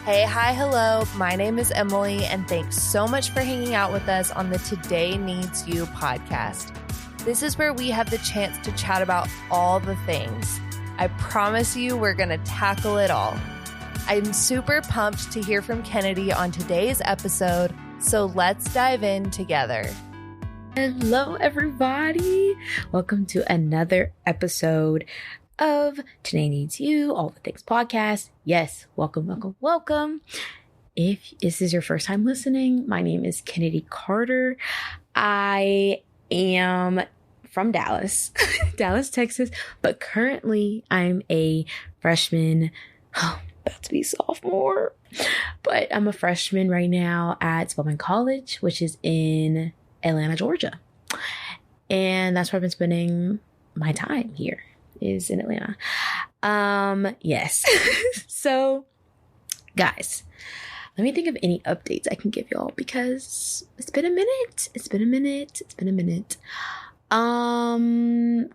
Hey, hi, hello. My name is Emily, and thanks so much for hanging out with us on the Today Needs You podcast. This is where we have the chance to chat about all the things. I promise you we're going to tackle it all. I'm super pumped to hear from Kennedy on today's episode, so let's dive in together. Hello, everybody. Welcome to another episode of Today Needs You, All the Things podcast. Yes, welcome. If this is your first time listening, my name is Kennedy Carter. I am from Dallas, Texas, but currently I'm a freshman, about to be sophomore, but I'm a freshman right now at Spelman College, which is in Atlanta, Georgia. And that's where I've been spending my time here, is in Atlanta. Yes. So guys, let me think of any updates I can give y'all because it's been a minute.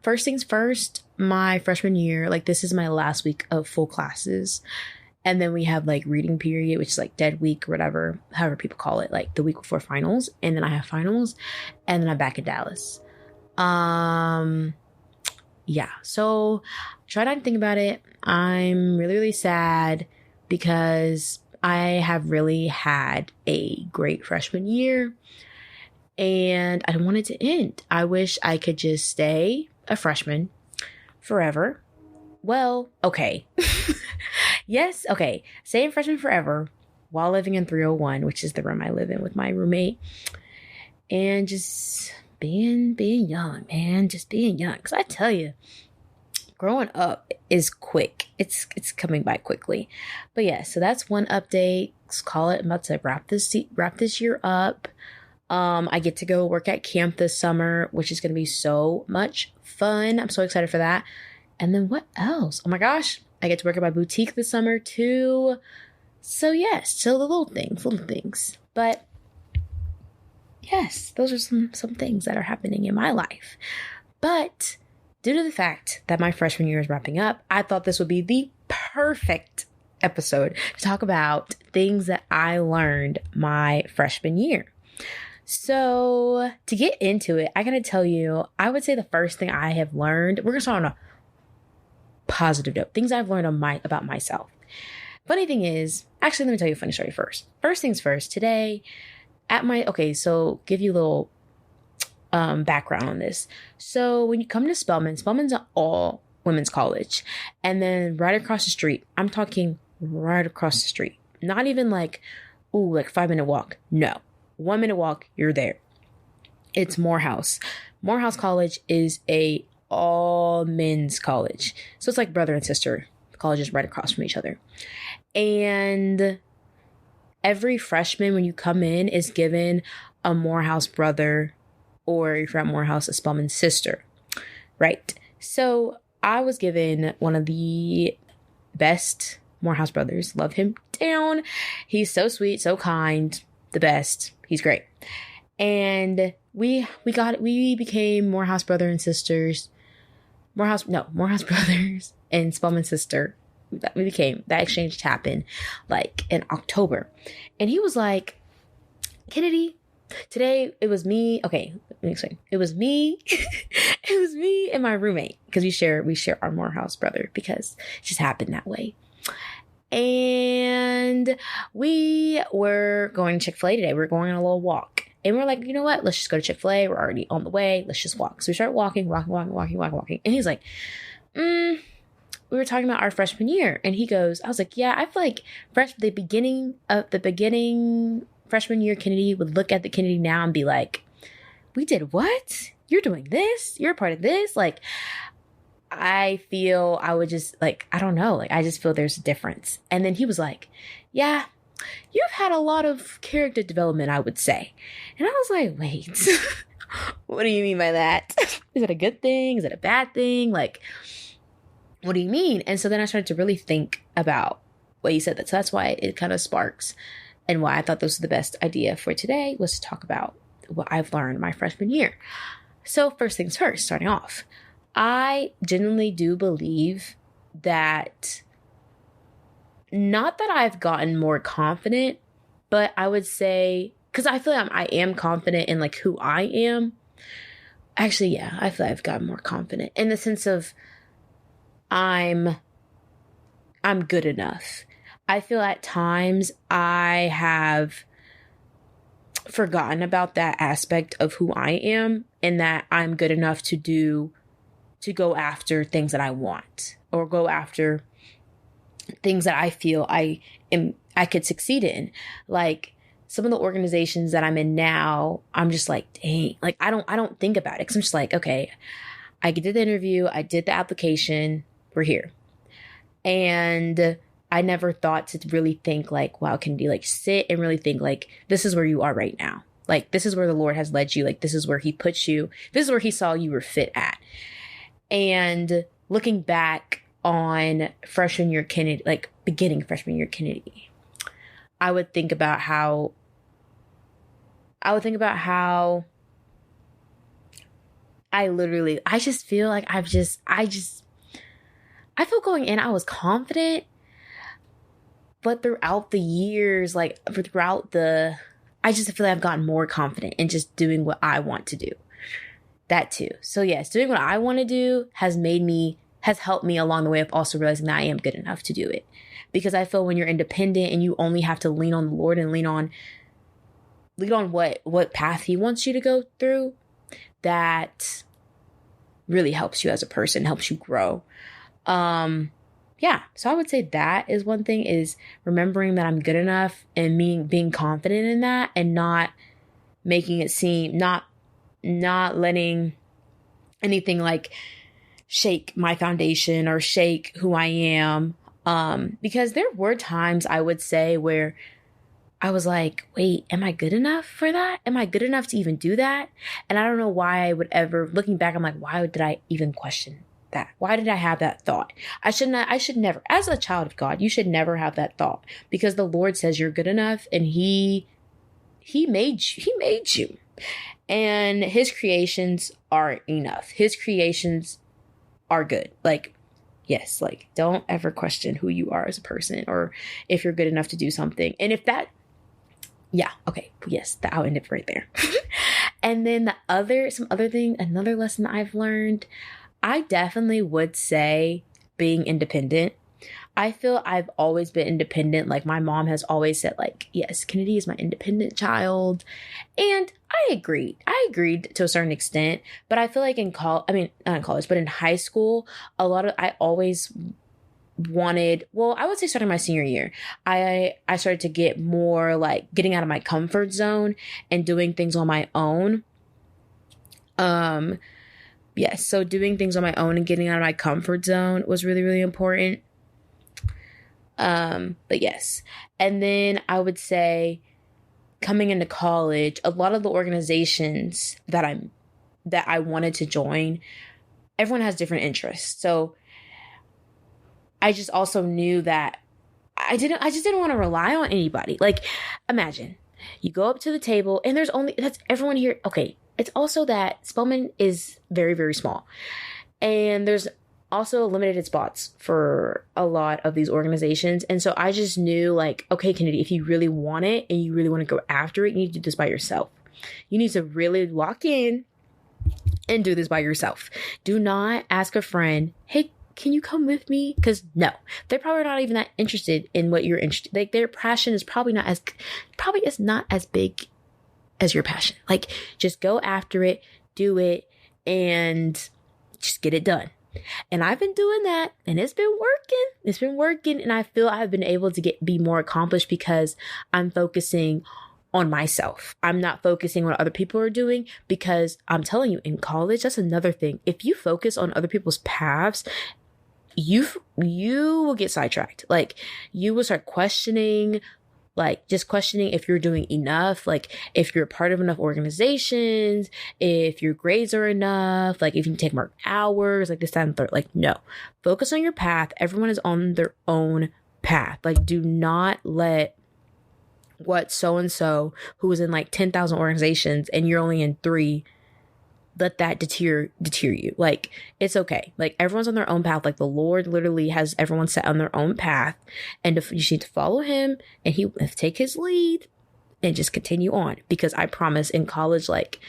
First things first, my freshman year, like this is my last week of full classes. And then we have like reading period, which is like dead week or whatever, however people call it, like the week before finals. And then I have finals and then I'm back in Dallas. Yeah. So try not to think about it. I'm really, really sad because I have really had a great freshman year and I don't want it to end. I wish I could just stay a freshman forever. Well, okay. Yes. Okay. Stay a freshman forever while living in 301, which is the room I live in with my roommate, and just being young, man, just being young. Cause I tell you, growing up is quick. It's coming by quickly. But yeah, so that's one update. Let's call it. I'm about to wrap this year up. I get to go work at camp this summer, which is going to be so much fun. I'm so excited for that. And then what else? Oh my gosh, I get to work at my boutique this summer too. So yes, so the little things. But yes, those are some things that are happening in my life. But due to the fact that my freshman year is wrapping up, I thought this would be the perfect episode to talk about things that I learned my freshman year. So to get into it, I gotta tell you, I would say the first thing I have learned, we're gonna start on a positive note, things I've learned about myself. Funny thing is, actually, let me tell you a funny story first. First things first, today so give you a little background on this. So when you come to Spelman's an all women's college. And then right across the street, I'm talking right across the street, not even like 5-minute walk. No, 1 minute walk, you're there. It's Morehouse. Morehouse College is a all men's college. So it's like brother and sister colleges right across from each other. And every freshman, when you come in, is given a Morehouse brother, or if you're at Morehouse, a Spelman sister, right? So I was given one of the best Morehouse brothers. Love him down. He's so sweet, so kind, the best. He's great. And we became Morehouse brother and sisters. Morehouse brothers and Spelman sister. That exchange happened like in October. And he was like, Kennedy, today it was me. Okay, let me explain. It was me and my roommate, because we share our Morehouse brother, because it just happened that way. And we were going to Chick-fil-A today. We were going on a little walk. And we're like, you know what? Let's just go to Chick-fil-A. We're already on the way. Let's just walk. So we started walking. And he's like, we were talking about our freshman year. And he goes, I was like, yeah, I feel like the beginning freshman year Kennedy would look at the Kennedy now and be like, we did what? You're doing this? You're a part of this? Like, I feel I would just like, I don't know. Like, I just feel there's a difference. And then he was like, yeah, you've had a lot of character development, I would say. And I was like, wait, what do you mean by that? Is it a good thing? Is it a bad thing? Like, what do you mean? And so then I started to really think about what you said. So that's why it kind of sparks, and why I thought this was the best idea for today, was to talk about what I've learned my freshman year. So first things first, starting off, I genuinely do believe that not that I've gotten more confident, but I would say, because I feel like I am confident in like who I am. Actually, yeah, I feel like I've gotten more confident in the sense of I'm good enough. I feel at times I have forgotten about that aspect of who I am, and that I'm good enough to go after things that I want, or go after things that I feel I could succeed in. Like some of the organizations that I'm in now, I'm just like, dang, like I don't think about it, because I'm just like, okay, I did the interview, I did the application, we're here. And I never thought to really think like, wow, Kennedy, like sit and really think like, this is where you are right now. Like, this is where the Lord has led you. Like, this is where he put you. This is where he saw you were fit at. And looking back on freshman year Kennedy, like beginning freshman year Kennedy, I would think about how I just feel like I feel going in, I was confident, but throughout the years, like I just feel like I've gotten more confident in just doing what I want to do. That too. So yes, doing what I want to do has helped me along the way of also realizing that I am good enough to do it. Because I feel when you're independent and you only have to lean on the Lord and lean on what path he wants you to go through, that really helps you as a person, helps you grow. Yeah. So I would say that is one thing, is remembering that I'm good enough and being confident in that, and not making it seem, not letting anything like shake my foundation or shake who I am. Because there were times I would say where I was like, wait, am I good enough for that? Am I good enough to even do that? And I don't know why I would ever, looking back, I'm like, why did I even question that? Why did I have that thought? I should never, as a child of God, you should never have that thought, because the Lord says you're good enough, and he made you, and his creations are enough. His creations are good. Like, yes, like don't ever question who you are as a person, or if you're good enough to do something. And if that, yeah, okay, yes, I'll end it right there. And then another lesson that I've learned, I definitely would say being independent. I feel I've always been independent. Like my mom has always said like, yes, Kennedy is my independent child. And I agreed to a certain extent, but I feel like not in college, but in high school, I always wanted, I would say starting my senior year, I started to get more like getting out of my comfort zone and doing things on my own. Yes. So doing things on my own and getting out of my comfort zone was really, really important. But yes. And then I would say coming into college, a lot of the organizations that I wanted to join, everyone has different interests. So I just also knew that I just didn't want to rely on anybody. Like, imagine you go up to the table and that's everyone here. Okay. It's also that Spelman is very, very small, and there's also limited spots for a lot of these organizations. And so I just knew like, okay, Kennedy, if you really want it and you really want to go after it, you need to do this by yourself. You need to really lock in and do this by yourself. Do not ask a friend, hey, can you come with me? Because no, they're probably not even that interested in what you're interested. Like their passion is probably is not as big as your passion. Like just go after it, do it, and just get it done. And I've been doing that, and it's been working. And I feel I've been able to be more accomplished because I'm focusing on myself. I'm not focusing on what other people are doing, because I'm telling you, in college, that's another thing. If you focus on other people's paths, you will get sidetracked. Like you will start questioning, like just questioning if you're doing enough, like if you're a part of enough organizations, if your grades are enough, like if you can take more hours, like this, that, and third. Like, no, focus on your path. Everyone is on their own path. Like, do not let what so-and-so who is in like 10,000 organizations and you're only in 3, let that deter you. Like, it's okay. Like, everyone's on their own path. Like, the Lord literally has everyone set on their own path, and you just need to follow him, and he take his lead and just continue on. Because I promise, in college, like,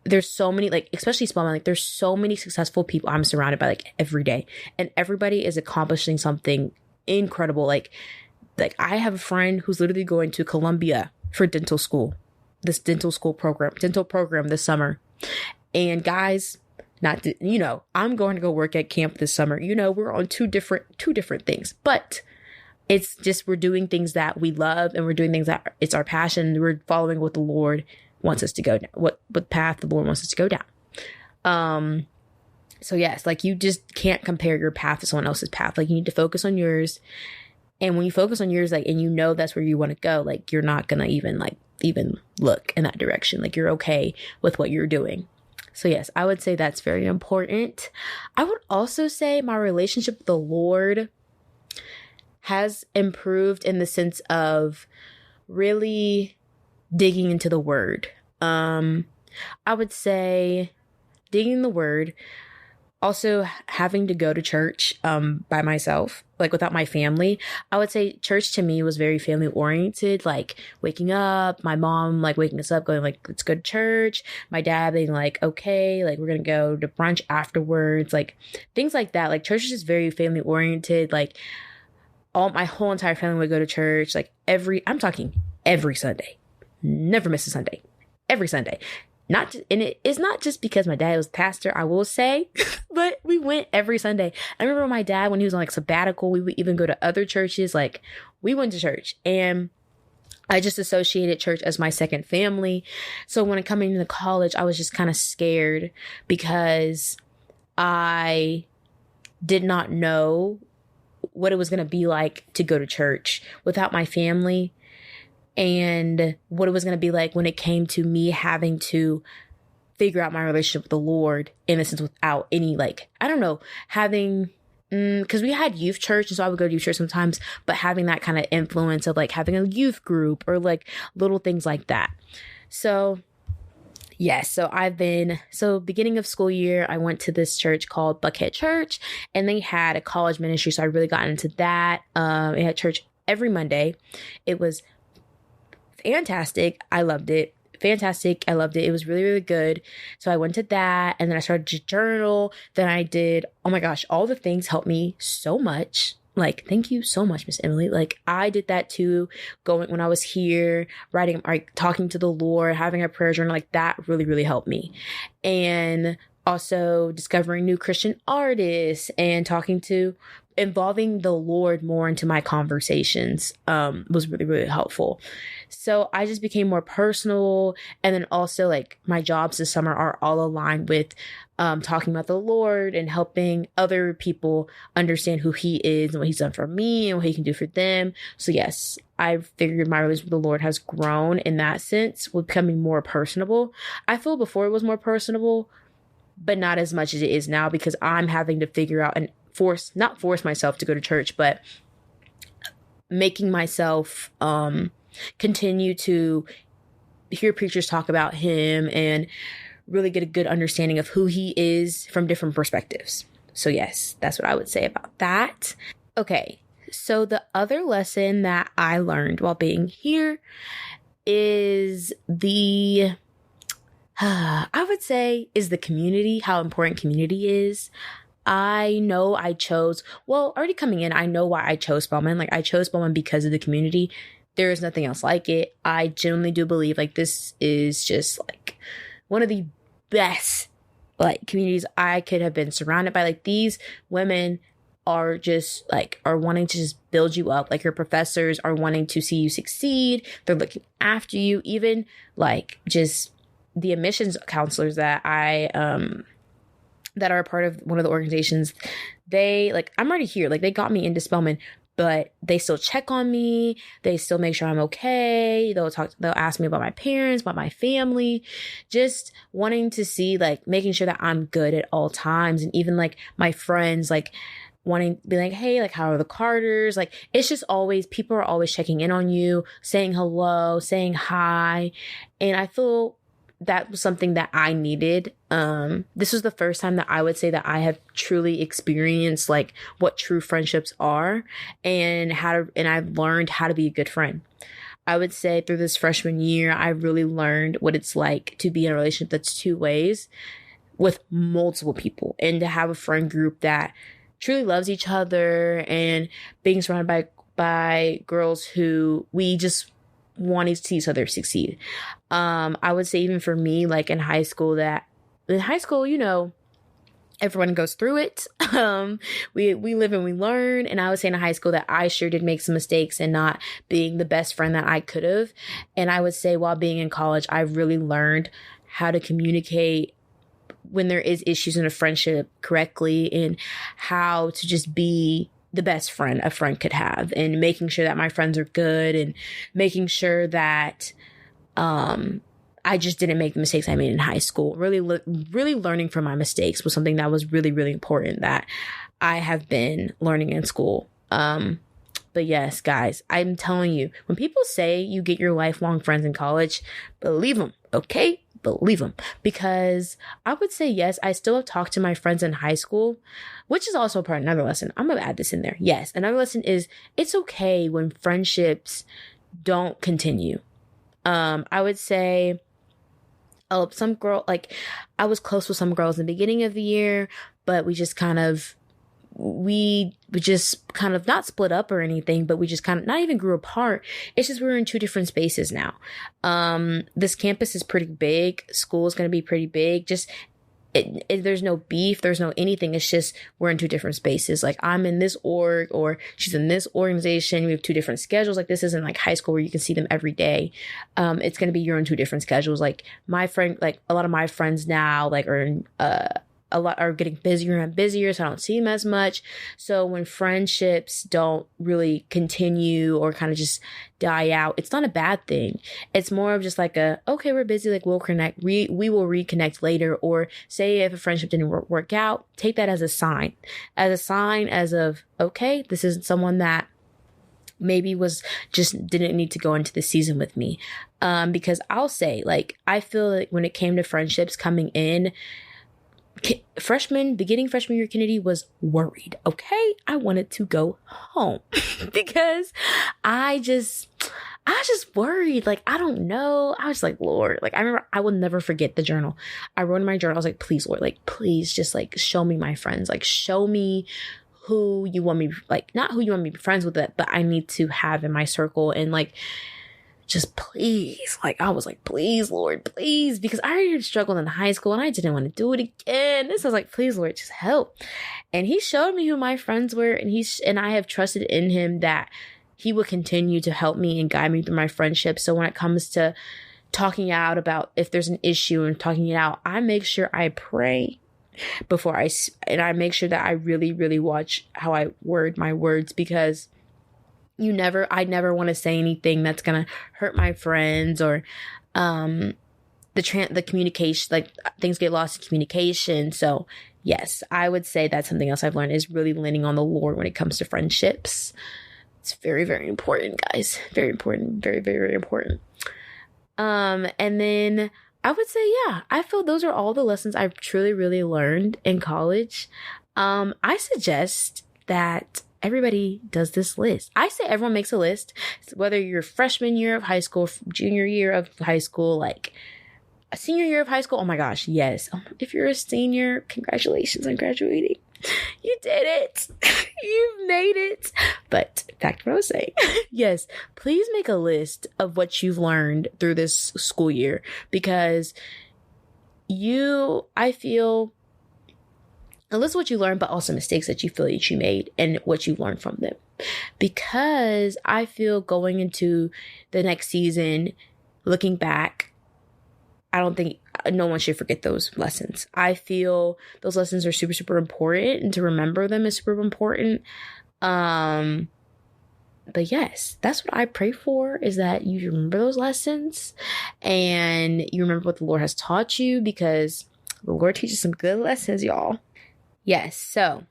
there's so many, like, especially Spelman, like, there's so many successful people I'm surrounded by, like, every day, and everybody is accomplishing something incredible. Like I have a friend who's literally going to Columbia for dental program this summer. And guys, I'm going to go work at camp this summer. We're on two different things, but it's just, we're doing things that we love, and we're doing things that it's our passion. We're following what the Lord wants us to go down, what path the Lord wants us to go down. So yes, like, you just can't compare your path to someone else's path. Like, you need to focus on yours. And when you focus on yours, like, and that's where you want to go, like, you're not going to even look in that direction. Like, you're okay with what you're doing. So yes, I would say that's very important. I would also say my relationship with the Lord has improved in the sense of really digging into the word. I would say digging the word, also having to go to church by myself, like, without my family. I would say church to me was very family oriented, like waking up, my mom like waking us up, going like, let's go to church. My dad being like, okay, like, we're gonna go to brunch afterwards, like things like that. Like, church is just very family oriented. Like, my whole entire family would go to church, like, I'm talking every Sunday, never miss a Sunday, every Sunday. And it is not just because my dad was pastor, I will say, but we went every Sunday. I remember my dad, when he was on like sabbatical, we would even go to other churches. Like, we went to church, and I just associated church as my second family. So when coming into college, I was just kind of scared because I did not know what it was going to be like to go to church without my family, and what it was going to be like when it came to me having to figure out my relationship with the Lord, in a sense, without any, like, I don't know, having, because we had youth church, and so I would go to youth church sometimes, but having that kind of influence of like having a youth group or like little things like that. So yes, so beginning of school year, I went to this church called Buckhead Church, and they had a college ministry. So I really got into that. It had church every Monday. It was fantastic. I loved it. Fantastic. I loved it. It was really, really good. So I went to that, and then I started to journal. Then I did, oh my gosh, all the things helped me so much. Like, thank you so much, Miss Emily. Like, I did that too, when I was here, writing, like, talking to the Lord, having a prayer journal, like, that really, really helped me. And also discovering new Christian artists and involving the Lord more into my conversations was really, really helpful. So I just became more personal. And then also, like, my jobs this summer are all aligned with talking about the Lord and helping other people understand who he is and what he's done for me and what he can do for them. So yes, I've figured my relationship with the Lord has grown in that sense, with becoming more personable. I feel before it was more personable, but not as much as it is now, because I'm having to figure out and not force myself to go to church, but making myself continue to hear preachers talk about him and really get a good understanding of who he is from different perspectives. So yes, that's what I would say about that. Okay, so the other lesson that I learned while being here is I would say is the community, how important community is. I know already coming in, I know why I chose Spelman. Like, I chose Spelman because of the community. There is nothing else like it. I genuinely do believe, like, this is just, like, one of the best, like, communities I could have been surrounded by. Like, these women are just, like, are wanting to just build you up. Like, your professors are wanting to see you succeed. They're looking after you. Even, like, just the admissions counselors that that are a part of one of the organizations, they, like, I'm already here. Like, they got me into Spelman, but they still check on me. They still make sure I'm okay. They'll ask me about my parents, about my family, just wanting to see, like, making sure that I'm good at all times. And even, like, my friends, like, wanting to be like, hey, like, how are the Carters? Like, it's just always, people are always checking in on you, saying hello, saying hi. And I feel that was something that I needed. This was the first time that I would say that I have truly experienced like what true friendships are and I've learned how to be a good friend. I would say through this freshman year, I really learned what it's like to be in a relationship that's two ways with multiple people, and to have a friend group that truly loves each other, and being surrounded by girls who we just want to see each other succeed. I would say even for me, like in high school, you know, everyone goes through it. We live and we learn. And I would say in high school that I sure did make some mistakes and not being the best friend that I could have. And I would say while being in college, I really learned how to communicate when there is issues in a friendship correctly, and how to just be the best friend a friend could have, and making sure that my friends are good, and making sure that, I just didn't make the mistakes I made in high school. Really learning from my mistakes was something that was really, really important that I have been learning in school. But yes, guys, I'm telling you, when people say you get your lifelong friends in college, believe them, okay? Believe them. Because I would say, yes, I still have talked to my friends in high school, which is also part of another lesson. I'm going to add this in there. Yes, another lesson is it's okay when friendships don't continue. I would say, some girl, like I was close with some girls in the beginning of the year, but we just kind of not split up or anything, but we just kind of not even grew apart. It's just we're in two different spaces now. This campus is pretty big. School is going to be pretty big. Just there's no beef. There's no anything. It's just we're in two different spaces. Like I'm in this org or she's in this organization. We have two different schedules. Like this isn't like high school where you can see them every day. It's going to be you're on two different schedules. Like my friend, like a lot of my friends now, like are in, are getting busier and busier, so I don't see them as much. So when friendships don't really continue or kind of just die out, it's not a bad thing. It's more of just like okay, we're busy, like we'll connect, we will reconnect later. Or say if a friendship didn't work out, take that as a sign as of, okay, this isn't someone that maybe didn't need to go into the season with me. Because I'll say, like, I feel like when it came to friendships coming in, beginning freshman year, Kennedy was worried. Okay. I wanted to go home because I just worried. Like, I don't know. I was like, Lord, like, I remember I will never forget the journal. I wrote in my journal, I was like, please, Lord, like, please just like show me my friends, like show me who you want me, like, not who you want me to be friends with, but I need to have in my circle. And like, just please, like, I was like, please, Lord, please, because I already struggled in high school and I didn't want to do it again. This was like, please, Lord, just help. And he showed me who my friends were, and I have trusted in him that he will continue to help me and guide me through my friendship. So when it comes to talking out about if there's an issue and talking it out, I make sure I pray before I make sure that I really, really watch how I word my words, because I never want to say anything that's going to hurt my friends, or the communication, like things get lost in communication. So yes, I would say that's something else I've learned, is really leaning on the Lord when it comes to friendships. It's very, very important, guys. Very important. Very, very, very important. And then I would say, yeah, I feel those are all the lessons I've truly, really learned in college. I suggest that everybody does this list. I say everyone makes a list, whether you're freshman year of high school, junior year of high school, like a senior year of high school. Oh my gosh, yes. If you're a senior, congratulations on graduating. You did it. You made it. But back to what I was saying. Yes, please make a list of what you've learned through this school year, because I feel, a list of what you learned, but also mistakes that you feel that you made and what you learned from them. Because I feel going into the next season, looking back, I don't think no one should forget those lessons. I feel those lessons are super, super important, and to remember them is super important. But yes, that's what I pray for, is that you remember those lessons and you remember what the Lord has taught you, because the Lord teaches some good lessons, y'all. Yes. So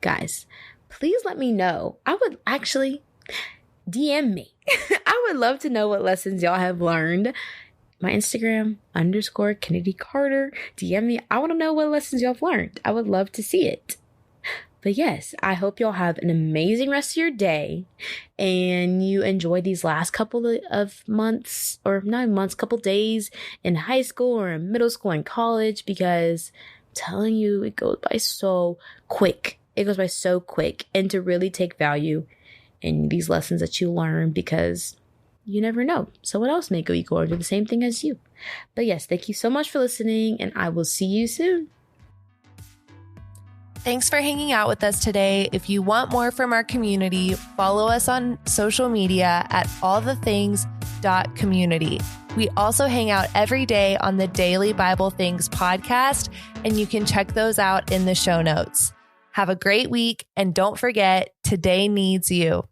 guys, please let me know. I would actually DM me. I would love to know what lessons y'all have learned my Instagram _Kennedy Carter. DM me. I want to know what lessons y'all have learned. I would love to see it. But yes, I hope y'all have an amazing rest of your day and you enjoy these last couple of months, or not months, couple days in high school or in middle school and college, because I'm telling you, it goes by so quick. It goes by so quick. And to really take value in these lessons that you learn, because you never know. Someone else may go through the same thing as you. But yes, thank you so much for listening, and I will see you soon. Thanks for hanging out with us today. If you want more from our community, follow us on social media at allthethings.community. We also hang out every day on the Daily Bible Things podcast, and you can check those out in the show notes. Have a great week, and don't forget, today needs you.